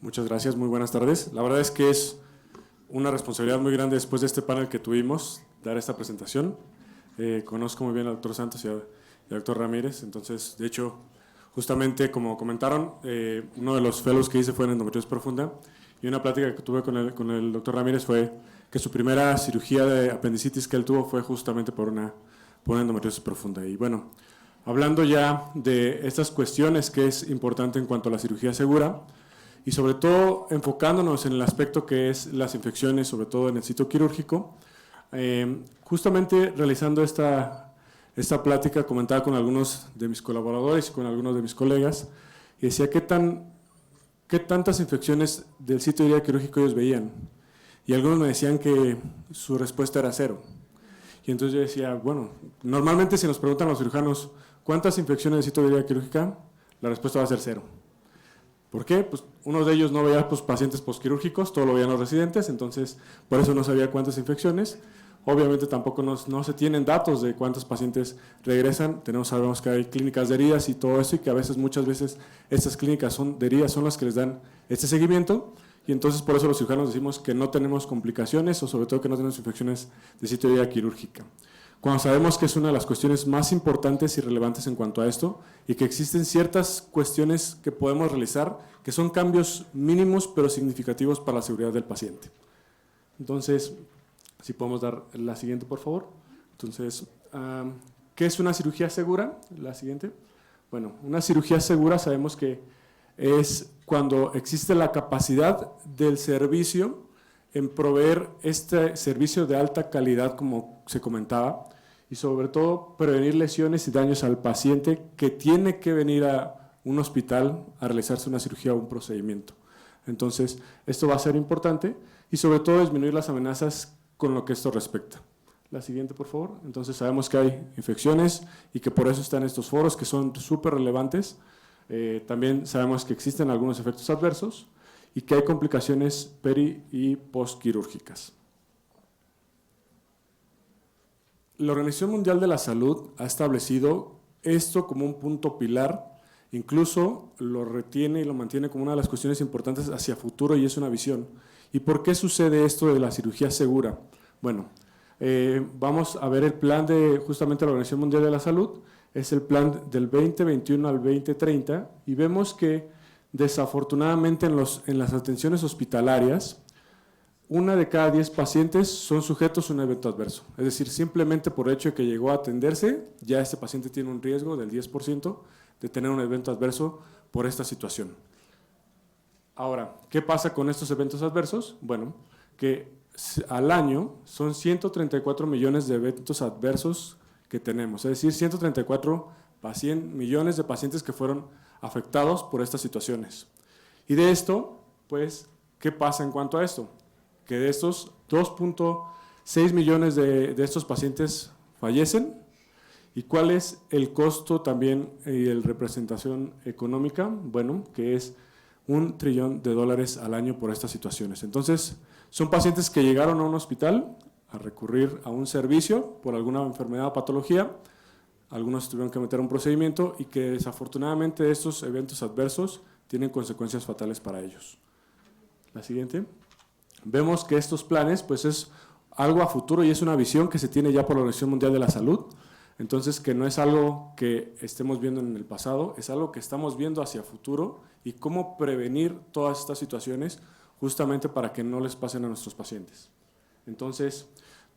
Muchas gracias, muy buenas tardes. La verdad es que es una responsabilidad muy grande después de este panel que tuvimos, dar esta presentación. Conozco muy bien al doctor Santos y al doctor Ramírez, entonces, de hecho, justamente como comentaron, uno de los fellows que hice fue en endometriosis profunda y una plática que tuve con el doctor Ramírez fue que su primera cirugía de apendicitis que él tuvo fue justamente por una endometriosis profunda. Y bueno, hablando ya de estas cuestiones que es importante en cuanto a la cirugía segura, y sobre todo enfocándonos en el aspecto que es las infecciones, sobre todo en el sitio quirúrgico, justamente realizando esta plática comentaba con algunos de mis colaboradores y con algunos de mis colegas, y decía qué tantas infecciones del sitio de herida quirúrgico ellos veían, y algunos me decían que su respuesta era 0. Y entonces yo decía, bueno, normalmente si nos preguntan los cirujanos, ¿cuántas infecciones del sitio de herida quirúrgica? La respuesta va a ser 0. ¿Por qué? Pues uno de ellos no veía pacientes posquirúrgicos, todo lo veían los residentes, entonces por eso no sabía cuántas infecciones. Obviamente tampoco no se tienen datos de cuántos pacientes regresan. Sabemos que hay clínicas de heridas y todo eso, y que muchas veces estas clínicas de heridas son las que les dan este seguimiento, y entonces por eso los cirujanos decimos que no tenemos complicaciones o sobre todo que no tenemos infecciones de sitio de herida quirúrgica. Cuando sabemos que es una de las cuestiones más importantes y relevantes en cuanto a esto, y que existen ciertas cuestiones que podemos realizar, que son cambios mínimos pero significativos para la seguridad del paciente. Entonces, si podemos dar la siguiente, por favor. Entonces, ¿qué es una cirugía segura? La siguiente. Bueno, una cirugía segura sabemos que es cuando existe la capacidad del servicio en proveer este servicio de alta calidad, como se comentaba, y sobre todo prevenir lesiones y daños al paciente que tiene que venir a un hospital a realizarse una cirugía o un procedimiento. Entonces, esto va a ser importante y sobre todo disminuir las amenazas con lo que esto respecta. La siguiente, por favor. Entonces, sabemos que hay infecciones y que por eso están estos foros que son súper relevantes. También sabemos que existen algunos efectos adversos y que hay complicaciones peri- y postquirúrgicas. La Organización Mundial de la Salud ha establecido esto como un punto pilar, incluso lo retiene y lo mantiene como una de las cuestiones importantes hacia futuro, y es una visión. ¿Y por qué sucede esto de la cirugía segura? Bueno, vamos a ver el plan de justamente la Organización Mundial de la Salud, es el plan del 2021 al 2030, y vemos que desafortunadamente en las atenciones hospitalarias, 1 de cada 10 pacientes son sujetos a un evento adverso. Es decir, simplemente por el hecho de que llegó a atenderse, ya este paciente tiene un riesgo del 10% de tener un evento adverso por esta situación. Ahora, ¿qué pasa con estos eventos adversos? Bueno, que al año son 134 millones de eventos adversos que tenemos, es decir, 134 millones de pacientes que fueron afectados por estas situaciones. Y de esto, pues, ¿qué pasa en cuanto a esto? Que de estos 2.6 millones de estos pacientes fallecen. ¿Y cuál es el costo también y la representación económica? Bueno, que es $1 trillón al año por estas situaciones. Entonces, son pacientes que llegaron a un hospital a recurrir a un servicio por alguna enfermedad o patología, algunos tuvieron que meter un procedimiento y que desafortunadamente estos eventos adversos tienen consecuencias fatales para ellos. La siguiente. Vemos que estos planes pues es algo a futuro y es una visión que se tiene ya por la Organización Mundial de la Salud, entonces que no es algo que estemos viendo en el pasado, es algo que estamos viendo hacia futuro y cómo prevenir todas estas situaciones justamente para que no les pasen a nuestros pacientes. Entonces,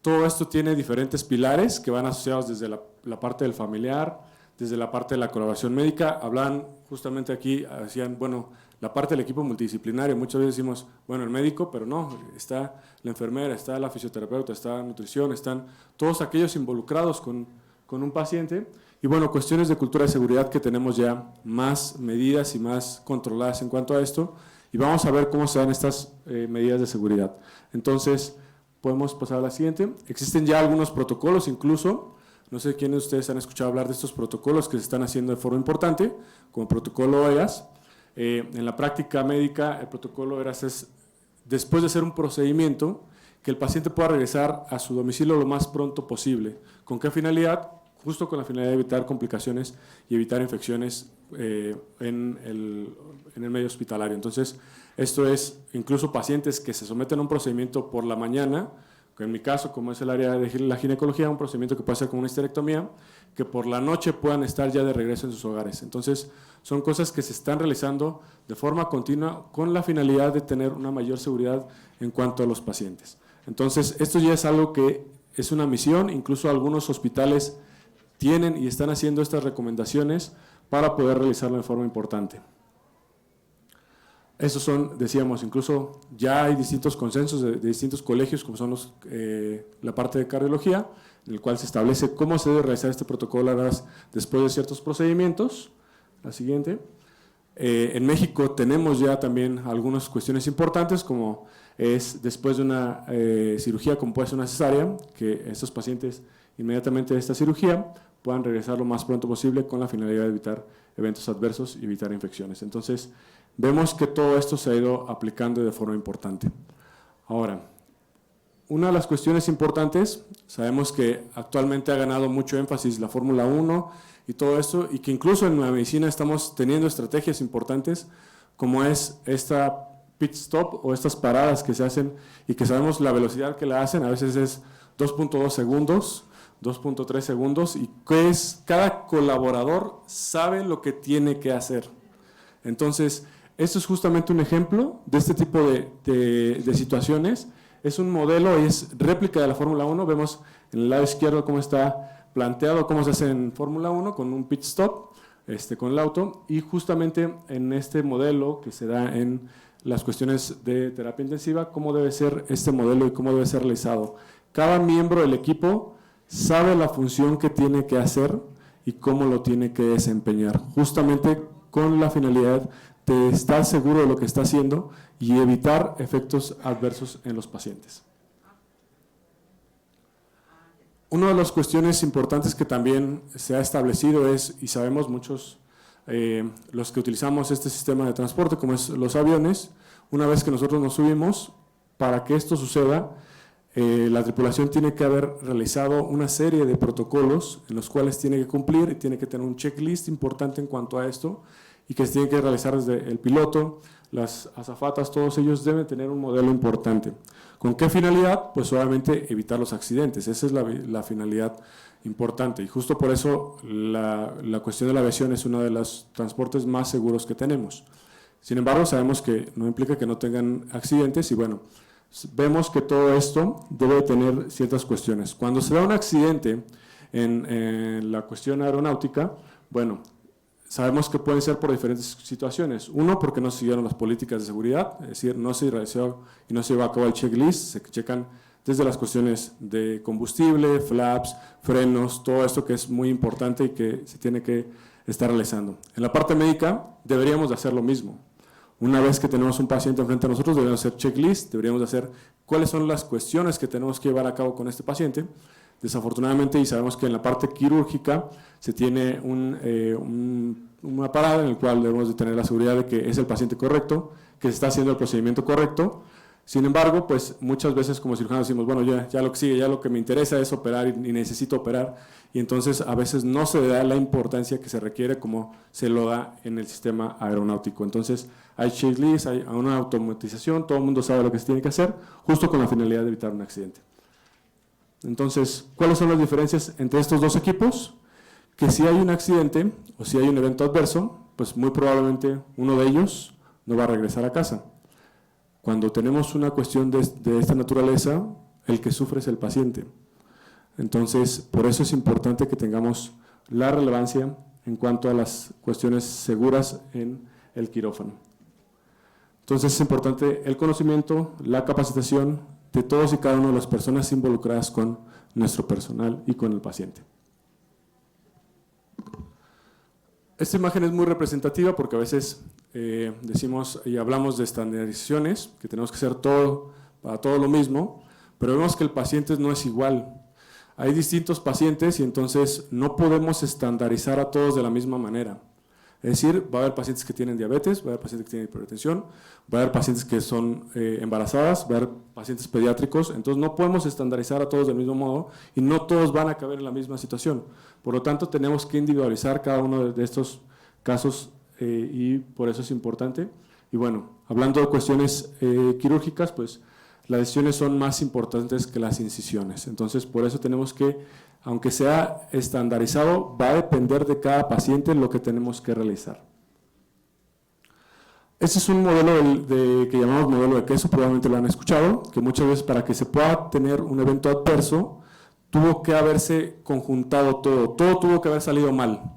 todo esto tiene diferentes pilares que van asociados desde la parte del familiar, desde la parte de la colaboración médica. Hablan justamente aquí, decían, bueno, la parte del equipo multidisciplinario, muchas veces decimos, bueno, el médico, pero no, está la enfermera, está la fisioterapeuta, está nutrición, están todos aquellos involucrados con un paciente. Y bueno, cuestiones de cultura de seguridad que tenemos ya más medidas y más controladas en cuanto a esto, y vamos a ver cómo se dan estas medidas de seguridad. Entonces, podemos pasar a la siguiente. Existen ya algunos protocolos incluso, no sé quiénes de ustedes han escuchado hablar de estos protocolos que se están haciendo de forma importante, como el protocolo ERAS. En la práctica médica, el protocolo ERAS es, después de hacer un procedimiento, que el paciente pueda regresar a su domicilio lo más pronto posible. ¿Con qué finalidad? justo con la finalidad de evitar complicaciones y evitar infecciones en el medio hospitalario. Entonces, esto es incluso pacientes que se someten a un procedimiento por la mañana, que en mi caso, como es el área de la ginecología, un procedimiento que puede ser como una histerectomía, que por la noche puedan estar ya de regreso en sus hogares. Entonces, son cosas que se están realizando de forma continua con la finalidad de tener una mayor seguridad en cuanto a los pacientes. Entonces, esto ya es algo que es una misión, incluso algunos hospitales tienen y están haciendo estas recomendaciones para poder realizarlo de forma importante. Estos son, decíamos, incluso ya hay distintos consensos de distintos colegios, como son la parte de cardiología, en el cual se establece cómo se debe realizar este protocolo después de ciertos procedimientos. La siguiente. En México tenemos ya también algunas cuestiones importantes, como es después de una cirugía, como puede ser una cesárea, que estos pacientes inmediatamente de esta cirugía puedan regresar lo más pronto posible con la finalidad de evitar eventos adversos y evitar infecciones. Entonces, vemos que todo esto se ha ido aplicando de forma importante. Ahora, una de las cuestiones importantes, sabemos que actualmente ha ganado mucho énfasis la Fórmula 1 y todo esto, y que incluso en la medicina estamos teniendo estrategias importantes, como es esta pit stop o estas paradas que se hacen y que sabemos la velocidad que la hacen, a veces es 2.2 segundos, 2.3 segundos, y que es cada colaborador sabe lo que tiene que hacer. Entonces, esto es justamente un ejemplo de este tipo de situaciones. Es un modelo, es réplica de la Fórmula 1. Vemos en el lado izquierdo cómo está planteado, cómo se hace en Fórmula 1 con un pit stop, con el auto, y justamente en este modelo que se da en las cuestiones de terapia intensiva, cómo debe ser este modelo y cómo debe ser realizado. Cada miembro del equipo sabe la función que tiene que hacer y cómo lo tiene que desempeñar, justamente con la finalidad de estar seguro de lo que está haciendo y evitar efectos adversos en los pacientes. Una de las cuestiones importantes que también se ha establecido es, y sabemos muchos, los que utilizamos este sistema de transporte, como es los aviones, una vez que nosotros nos subimos, para que esto suceda, la tripulación tiene que haber realizado una serie de protocolos en los cuales tiene que cumplir y tiene que tener un checklist importante en cuanto a esto, y que se tiene que realizar desde el piloto, las azafatas, todos ellos deben tener un modelo importante. ¿Con qué finalidad? Pues obviamente evitar los accidentes, esa es la finalidad importante, y justo por eso la cuestión de la aviación es uno de los transportes más seguros que tenemos. Sin embargo, sabemos que no implica que no tengan accidentes, y bueno, vemos que todo esto debe tener ciertas cuestiones. Cuando se da un accidente en la cuestión aeronáutica, bueno, sabemos que pueden ser por diferentes situaciones. Uno, porque no se siguieron las políticas de seguridad, es decir, no se realizó y no se llevó a cabo el checklist, se checan desde las cuestiones de combustible, flaps, frenos, todo esto que es muy importante y que se tiene que estar realizando. En la parte médica deberíamos de hacer lo mismo. Una vez que tenemos un paciente enfrente a nosotros, deberíamos hacer checklist, deberíamos de hacer cuáles son las cuestiones que tenemos que llevar a cabo con este paciente. Desafortunadamente, y sabemos que en la parte quirúrgica se tiene una parada en el cual debemos de tener la seguridad de que es el paciente correcto, que se está haciendo el procedimiento correcto. Sin embargo, pues muchas veces como cirujanos decimos, bueno, ya lo que sigue, ya lo que me interesa es operar y necesito operar, y entonces a veces no se da la importancia que se requiere como se lo da en el sistema aeronáutico. Entonces hay checklist, hay una automatización, todo el mundo sabe lo que se tiene que hacer, justo con la finalidad de evitar un accidente. Entonces, ¿cuáles son las diferencias entre estos dos equipos? Que si hay un accidente o si hay un evento adverso, pues muy probablemente uno de ellos no va a regresar a casa. Cuando tenemos una cuestión de esta naturaleza, el que sufre es el paciente. Entonces, por eso es importante que tengamos la relevancia en cuanto a las cuestiones seguras en el quirófano. Entonces, es importante el conocimiento, la capacitación de todos y cada una de las personas involucradas con nuestro personal y con el paciente. Esta imagen es muy representativa porque a veces decimos y hablamos de estandarizaciones, que tenemos que hacer todo para todo lo mismo, pero vemos que el paciente no es igual. Hay distintos pacientes y entonces no podemos estandarizar a todos de la misma manera. Es decir, va a haber pacientes que tienen diabetes, va a haber pacientes que tienen hipertensión, va a haber pacientes que son embarazadas, va a haber pacientes pediátricos, entonces no podemos estandarizar a todos del mismo modo y no todos van a caber en la misma situación. Por lo tanto, tenemos que individualizar cada uno de estos casos y por eso es importante. Y bueno, hablando de cuestiones quirúrgicas, pues las decisiones son más importantes que las incisiones. Entonces, por eso tenemos que, aunque sea estandarizado, va a depender de cada paciente lo que tenemos que realizar. Este es un modelo que llamamos modelo de queso, probablemente lo han escuchado, que muchas veces para que se pueda tener un evento adverso, tuvo que haberse conjuntado todo tuvo que haber salido mal.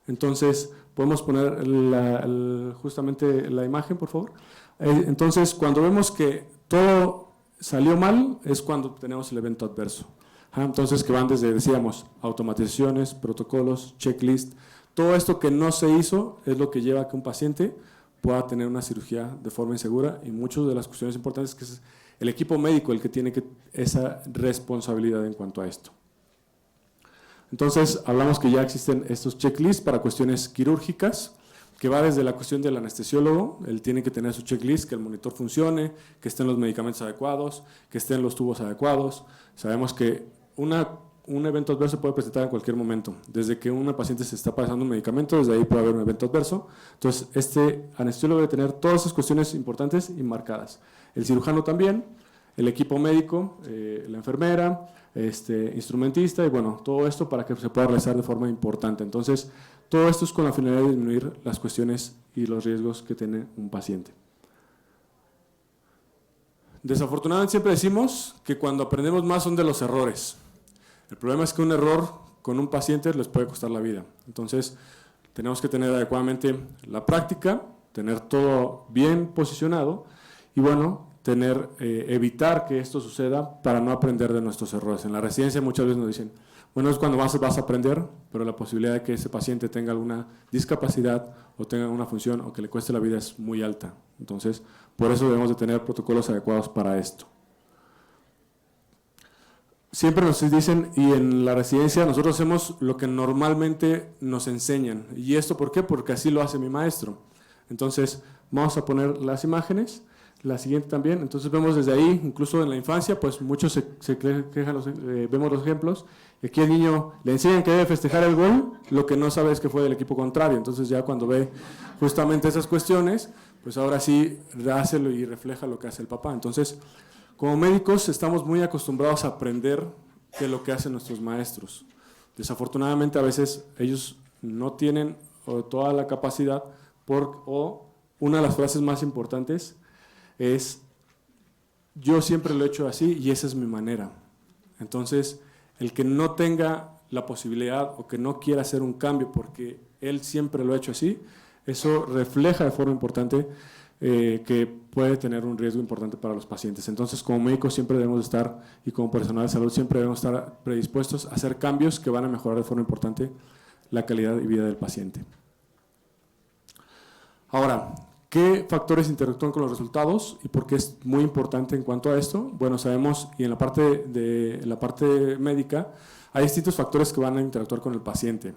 Entonces, podemos poner justamente la imagen, por favor. Entonces, cuando vemos que todo salió mal, es cuando tenemos el evento adverso. Entonces, que van desde, decíamos, automatizaciones, protocolos, checklist. Todo esto que no se hizo es lo que lleva a que un paciente pueda tener una cirugía de forma insegura y muchas de las cuestiones importantes es que es el equipo médico el que tiene esa responsabilidad en cuanto a esto. Entonces, hablamos que ya existen estos checklists para cuestiones quirúrgicas, que va desde la cuestión del anestesiólogo, él tiene que tener su checklist, que el monitor funcione, que estén los medicamentos adecuados, que estén los tubos adecuados. Sabemos que un evento adverso puede presentar en cualquier momento, desde que una paciente se está pasando un medicamento, desde ahí puede haber un evento adverso. Entonces, este anestesiólogo debe tener todas esas cuestiones importantes y marcadas. El cirujano también, el equipo médico, la enfermera, instrumentista y bueno, todo esto para que se pueda realizar de forma importante. Entonces, todo esto es con la finalidad de disminuir las cuestiones y los riesgos que tiene un paciente. Desafortunadamente siempre decimos que cuando aprendemos más son de los errores. El problema es que un error con un paciente les puede costar la vida. Entonces, tenemos que tener adecuadamente la práctica, tener todo bien posicionado y bueno, evitar que esto suceda para no aprender de nuestros errores. En la residencia muchas veces nos dicen, bueno, es cuando vas a aprender, pero la posibilidad de que ese paciente tenga alguna discapacidad o tenga una función o que le cueste la vida es muy alta. Entonces, por eso debemos de tener protocolos adecuados para esto. Siempre nos dicen, y en la residencia nosotros hacemos lo que normalmente nos enseñan. ¿Y esto por qué? Porque así lo hace mi maestro. Entonces, vamos a poner las imágenes. La siguiente también, entonces vemos desde ahí, incluso en la infancia, pues muchos se quejan, vemos los ejemplos, y aquí el niño le enseñan que debe festejar el gol, lo que no sabe es que fue del equipo contrario, entonces ya cuando ve justamente esas cuestiones, pues ahora sí hace y refleja lo que hace el papá. Entonces, como médicos estamos muy acostumbrados a aprender de lo que hacen nuestros maestros. Desafortunadamente a veces ellos no tienen toda la capacidad, o una de las frases más importantes es, yo siempre lo he hecho así y esa es mi manera. Entonces, el que no tenga la posibilidad o que no quiera hacer un cambio porque él siempre lo ha hecho así, eso refleja de forma importante que puede tener un riesgo importante para los pacientes. Entonces, como médicos siempre debemos estar, y como personal de salud siempre debemos estar predispuestos a hacer cambios que van a mejorar de forma importante la calidad de vida del paciente. Ahora, ¿qué factores interactúan con los resultados y por qué es muy importante en cuanto a esto? Bueno, sabemos, y en la parte médica, hay distintos factores que van a interactuar con el paciente.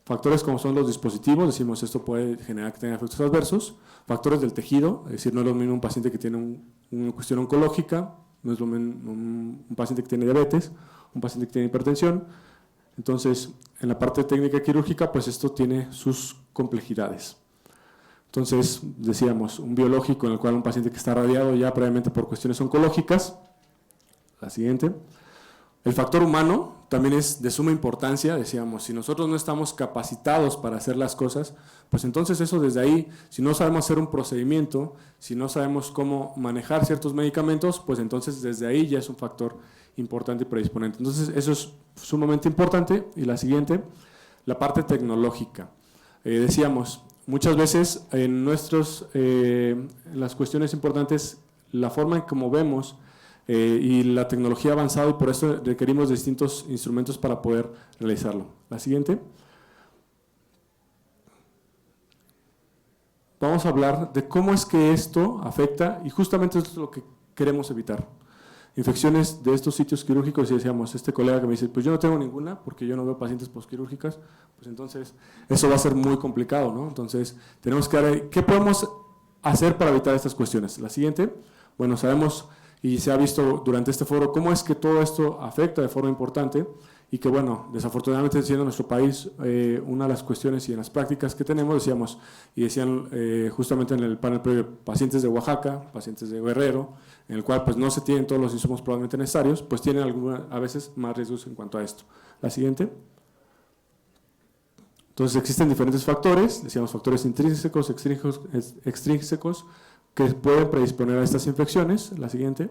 Factores como son los dispositivos, decimos esto puede generar que tenga efectos adversos. Factores del tejido, es decir, no es lo mismo un paciente que tiene una cuestión oncológica, no es lo mismo un paciente que tiene diabetes, un paciente que tiene hipertensión. Entonces, en la parte técnica quirúrgica, pues esto tiene sus complejidades. Entonces, decíamos, un biológico en el cual un paciente que está radiado ya previamente por cuestiones oncológicas. La siguiente. El factor humano también es de suma importancia, decíamos, si nosotros no estamos capacitados para hacer las cosas, pues entonces eso desde ahí, si no sabemos hacer un procedimiento, si no sabemos cómo manejar ciertos medicamentos, pues entonces desde ahí ya es un factor importante y predisponente. Entonces eso es sumamente importante. Y la siguiente, la parte tecnológica. Decíamos, muchas veces en las cuestiones importantes, la forma en cómo vemos y la tecnología ha avanzado y por eso requerimos de distintos instrumentos para poder realizarlo. La siguiente. Vamos a hablar de cómo es que esto afecta y justamente esto es lo que queremos evitar. infecciones de estos sitios quirúrgicos, y decíamos, este colega que me dice, pues yo no tengo ninguna porque yo no veo pacientes posquirúrgicas, pues entonces eso va a ser muy complicado, ¿no? Entonces tenemos que ver, ¿qué podemos hacer para evitar estas cuestiones? La siguiente, bueno, sabemos y se ha visto durante este foro cómo es que todo esto afecta de forma importante y que, bueno, desafortunadamente siendo nuestro país una de las cuestiones y en las prácticas que tenemos, decíamos, y decían justamente en el panel previo, pacientes de Oaxaca, pacientes de Guerrero, en el cual pues no se tienen todos los insumos probablemente necesarios, pues tienen a veces más riesgos en cuanto a esto. La siguiente. Entonces existen diferentes factores, decíamos factores intrínsecos, extrínsecos, que pueden predisponer a estas infecciones. La siguiente.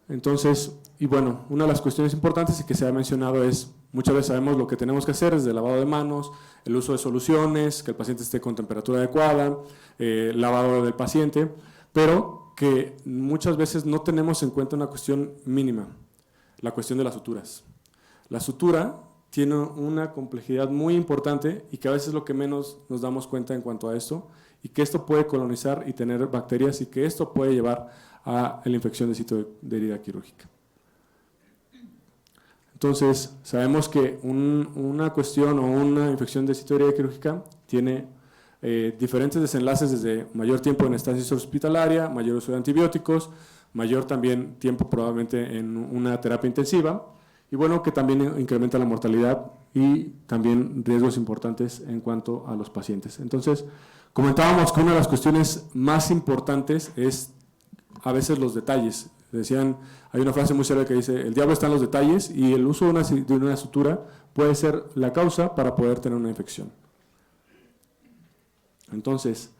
Entonces, y bueno, una de las cuestiones importantes y que se ha mencionado es, muchas veces sabemos lo que tenemos que hacer, desde el lavado de manos, el uso de soluciones, que el paciente esté con temperatura adecuada, lavado del paciente, pero que muchas veces no tenemos en cuenta una cuestión mínima, la cuestión de las suturas. La sutura tiene una complejidad muy importante y que a veces es lo que menos nos damos cuenta en cuanto a esto, y que esto puede colonizar y tener bacterias y que esto puede llevar a la infección de sitio de herida quirúrgica. Entonces, sabemos que una cuestión o una infección de sitio de herida quirúrgica tiene diferentes desenlaces, desde mayor tiempo en estancia hospitalaria, mayor uso de antibióticos, mayor también tiempo probablemente en una terapia intensiva, y bueno, que también incrementa la mortalidad y también riesgos importantes en cuanto a los pacientes. Entonces, comentábamos que una de las cuestiones más importantes es a veces los detalles. Decían, hay una frase muy célebre que dice, el diablo está en los detalles, y el uso de una sutura puede ser la causa para poder tener una infección. Entonces,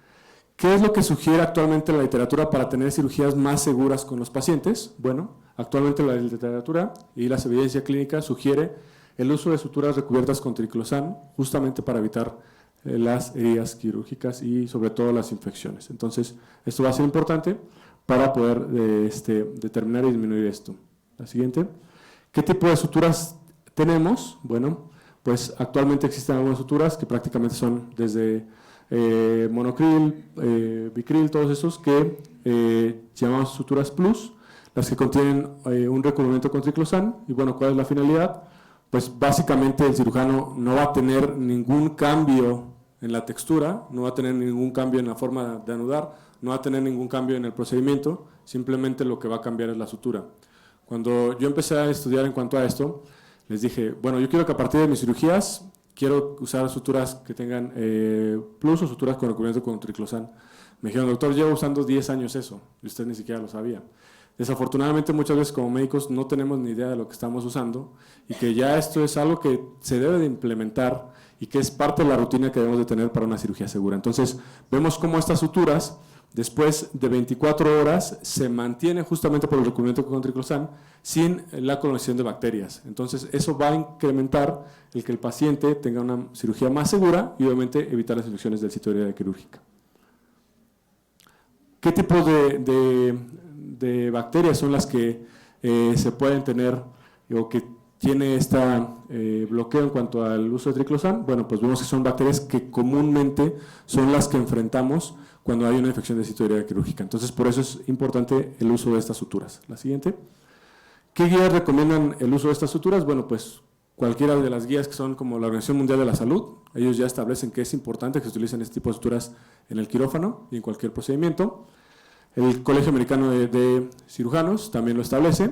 ¿qué es lo que sugiere actualmente la literatura para tener cirugías más seguras con los pacientes? Bueno, actualmente la literatura y la evidencia clínica sugiere el uso de suturas recubiertas con triclosan, justamente para evitar las heridas quirúrgicas y sobre todo las infecciones. Entonces, esto va a ser importante para poder determinar y disminuir esto. La siguiente. ¿Qué tipo de suturas tenemos? Bueno, pues actualmente existen algunas suturas que prácticamente son desde monocril, bicril, todos esos que llamamos suturas plus, las que contienen un recubrimiento con triclosan. Y bueno, ¿cuál es la finalidad? Pues básicamente el cirujano no va a tener ningún cambio en la textura, no va a tener ningún cambio en la forma de anudar, no va a tener ningún cambio en el procedimiento, simplemente lo que va a cambiar es la sutura. Cuando yo empecé a estudiar en cuanto a esto, les dije, bueno, yo quiero que a partir de mis cirugías, quiero usar suturas que tengan plus o suturas con recubrimiento con triclosan. Me dijeron, doctor, llevo usando 10 años eso, y usted ni siquiera lo sabía. Desafortunadamente, muchas veces como médicos no tenemos ni idea de lo que estamos usando, y que ya esto es algo que se debe de implementar y que es parte de la rutina que debemos de tener para una cirugía segura. Entonces, vemos cómo estas suturas, después de 24 horas, se mantienen justamente por el recubrimiento con triclosan sin la colonización de bacterias. Entonces, eso va a incrementar el que el paciente tenga una cirugía más segura y obviamente evitar las infecciones del sitio de herida quirúrgica. ¿Qué tipos de bacterias son las que se pueden tener o que tiene este bloqueo en cuanto al uso de triclosan? Bueno, pues vemos que son bacterias que comúnmente son las que enfrentamos cuando hay una infección de sitio de herida quirúrgica. Entonces, por eso es importante el uso de estas suturas. La siguiente. ¿Qué guías recomiendan el uso de estas suturas? Bueno, pues cualquiera de las guías que son como la Organización Mundial de la Salud, ellos ya establecen que es importante que se utilicen este tipo de suturas en el quirófano y en cualquier procedimiento. El Colegio Americano de Cirujanos también lo establece.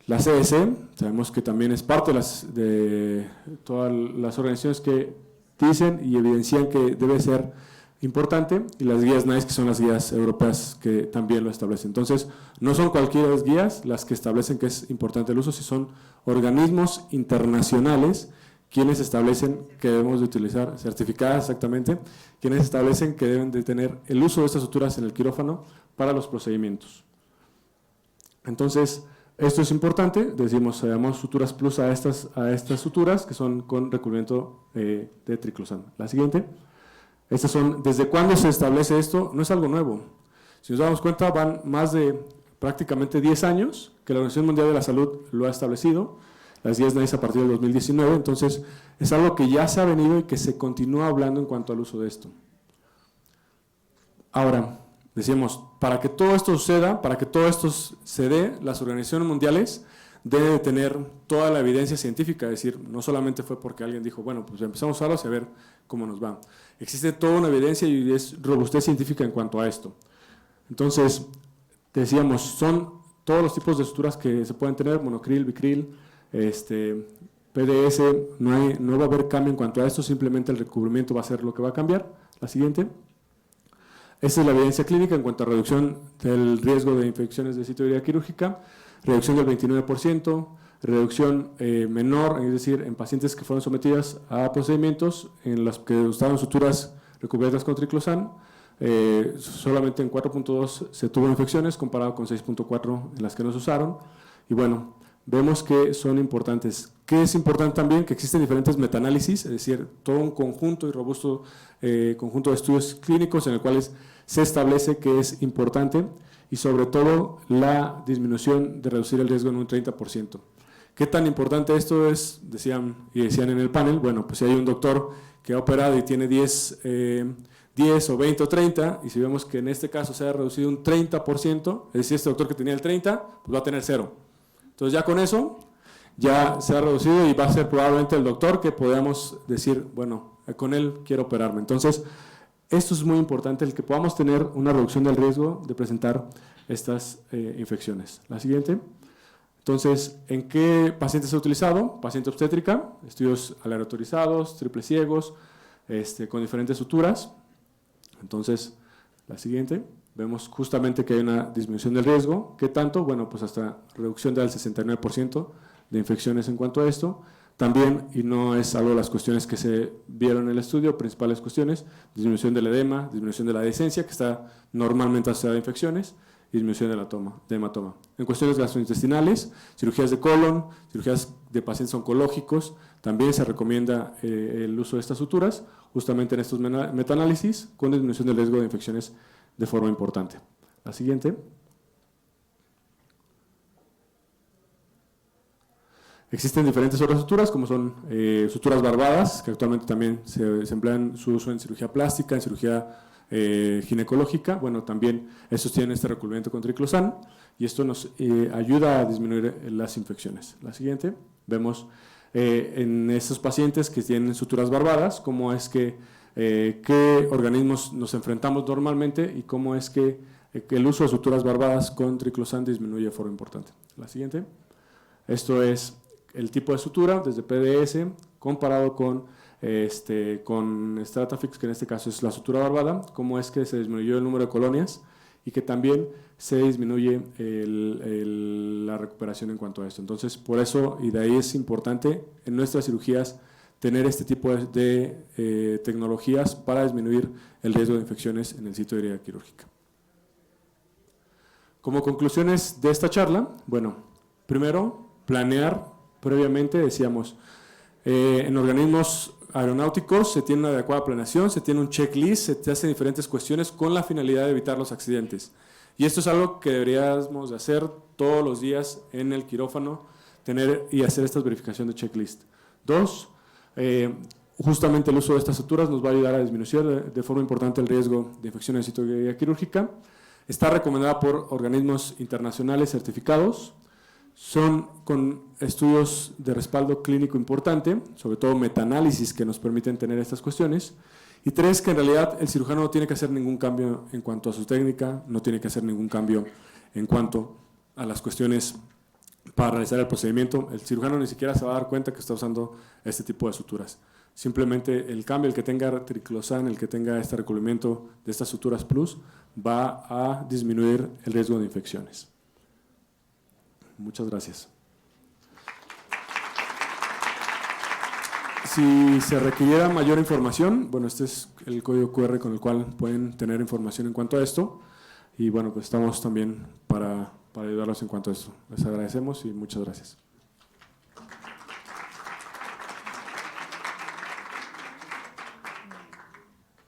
La CDC, sabemos que también es parte de todas las organizaciones que dicen y evidencian que debe ser importante, y las guías NICE, que son las guías europeas que también lo establecen. Entonces, no son cualquiera de las guías las que establecen que es importante el uso, si son organismos internacionales quienes establecen que debemos de utilizar, certificadas exactamente, quienes establecen que deben de tener el uso de estas suturas en el quirófano para los procedimientos. Entonces, esto es importante, decimos, llamamos suturas plus a estas suturas que son con recubrimiento de triclosan. La siguiente. Estas son, ¿desde cuándo se establece esto? No es algo nuevo. Si nos damos cuenta, van más de prácticamente 10 años que la Organización Mundial de la Salud lo ha establecido, las guías NICE a partir del 2019, entonces es algo que ya se ha venido y que se continúa hablando en cuanto al uso de esto. Ahora, decíamos, para que todo esto suceda, para que todo esto se dé, las organizaciones mundiales deben de tener toda la evidencia científica, es decir, no solamente fue porque alguien dijo, bueno, pues empezamos a usarlos y a ver cómo nos va. Existe toda una evidencia y es robustez científica en cuanto a esto. Entonces, decíamos, son todos los tipos de suturas que se pueden tener, monocril, bicril, PDS, no va a haber cambio en cuanto a esto, simplemente el recubrimiento va a ser lo que va a cambiar. La siguiente. Esta es la evidencia clínica en cuanto a reducción del riesgo de infecciones de sitio de herida quirúrgica, reducción del 29%, reducción menor, es decir, en pacientes que fueron sometidas a procedimientos en los que usaron suturas recubiertas con triclosan, solamente en 4.2 se tuvo infecciones comparado con 6.4 en las que no se usaron. Y bueno, vemos que son importantes. ¿Qué es importante también? Que existen diferentes metaanálisis, es decir, todo un conjunto y robusto conjunto de estudios clínicos en el cual se establece que es importante y sobre todo la disminución de reducir el riesgo en un 30%. ¿Qué tan importante esto es? Decían en el panel, bueno, pues si hay un doctor que ha operado y tiene 10 o 20 o 30, y si vemos que en este caso se ha reducido un 30%, es decir, este doctor que tenía el 30, pues va a tener 0. Entonces ya con eso, ya se ha reducido y va a ser probablemente el doctor que podamos decir, bueno, con él quiero operarme. Entonces, esto es muy importante, el que podamos tener una reducción del riesgo de presentar estas infecciones. La siguiente. Entonces, ¿en qué pacientes se ha utilizado? Paciente obstétrica, estudios aleatorizados, triple ciegos, con diferentes suturas. Entonces, la siguiente. Vemos justamente que hay una disminución del riesgo. ¿Qué tanto? Bueno, pues hasta reducción del 69% de infecciones en cuanto a esto. También, y no es algo de las cuestiones que se vieron en el estudio, principales cuestiones, disminución del edema, disminución de la dehiscencia, que está normalmente asociada a infecciones, y disminución de hematoma. En cuestiones gastrointestinales, cirugías de colon, cirugías de pacientes oncológicos, también se recomienda el uso de estas suturas, justamente en estos metaanálisis, con disminución del riesgo de infecciones de forma importante. La siguiente. Existen diferentes otras suturas, como son suturas barbadas, que actualmente también se emplean su uso en cirugía plástica, en cirugía ginecológica. Bueno, también estos tienen este recubrimiento con triclosan y esto nos ayuda a disminuir las infecciones. La siguiente, vemos en estos pacientes que tienen suturas barbadas, cómo es que qué organismos nos enfrentamos normalmente y cómo es que el uso de suturas barbadas con triclosan disminuye de forma importante. La siguiente. Esto es el tipo de sutura desde PDS comparado con Stratafix, que en este caso es la sutura barbada, cómo es que se disminuyó el número de colonias y que también se disminuye la recuperación en cuanto a esto. Entonces, por eso, y de ahí es importante en nuestras cirugías tener este tipo de tecnologías para disminuir el riesgo de infecciones en el sitio de herida quirúrgica. Como conclusiones de esta charla, bueno, primero, planear previamente, decíamos, en organismos aeronáuticos se tiene una adecuada planeación, se tiene un checklist, se te hacen diferentes cuestiones con la finalidad de evitar los accidentes. Y esto es algo que deberíamos de hacer todos los días en el quirófano, tener y hacer esta verificación de checklist. Dos, justamente el uso de estas suturas nos va a ayudar a disminuir de forma importante el riesgo de infección en sitio de herida quirúrgica. Está recomendada por organismos internacionales certificados. Son con estudios de respaldo clínico importante, sobre todo metaanálisis que nos permiten tener estas cuestiones. Y tres, que en realidad el cirujano no tiene que hacer ningún cambio en cuanto a su técnica, no tiene que hacer ningún cambio en cuanto a las cuestiones para realizar el procedimiento. El cirujano ni siquiera se va a dar cuenta que está usando este tipo de suturas. Simplemente el cambio, el que tenga triclosan, el que tenga este recubrimiento de estas suturas plus, va a disminuir el riesgo de infecciones. Muchas gracias. Si se requiriera mayor información, bueno, este es el código QR con el cual pueden tener información en cuanto a esto. Y bueno, pues estamos también para ayudarlos en cuanto a esto. Les agradecemos y muchas gracias.